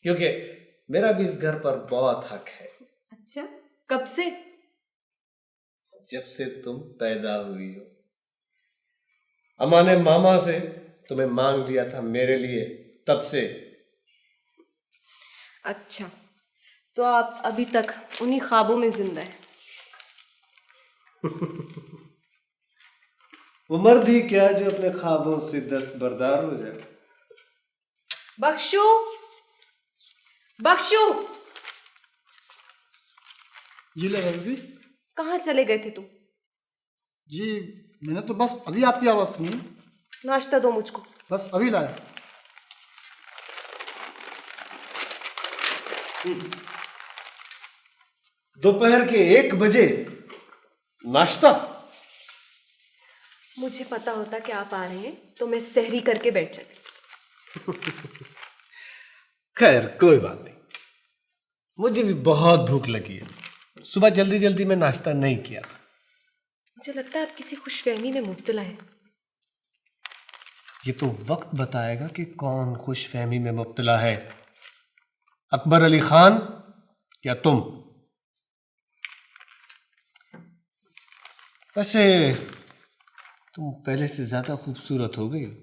क्योंकि मेरा भी इस घर पर बहुत हक है। अच्छा, कब से? जब से तुम पैदा हुई हो। अम्मा ने मामा से तुम्हें मांग लिया था मेरे लिए, तब से। अच्छा, तो आप अभी तक उन्हीं ख्वाबों में जिंदा है। वो मर्द ही क्या जो अपने ख्वाबों से दस्तबरदार हो जाए। बख्शू, बख्शू, जी ले रवि। कहाँ चले गए थे तुम? जी मैंने तो बस अभी आपकी आवाज़ सुनी, नाश्ता दो मुझको। बस अभी लाया। दोपहर के 1 बजे नाश्ता? मुझे पता होता कि आप आ रहे हैं तो मैं सहरी करके बैठ जाती। खैर कोई बात नहीं, मुझे भी बहुत भूख लगी है। सुबह जल्दी जल्दी में नाश्ता नहीं किया। मुझे लगता है आप किसी खुशफहमी में मुब्तला है। ये तो वक्त बताएगा कि कौन खुशफहमी में मुब्तला है, अकबर अली खान या तुम। वैसे तुम पहले से ज्यादा खूबसूरत हो गई हो।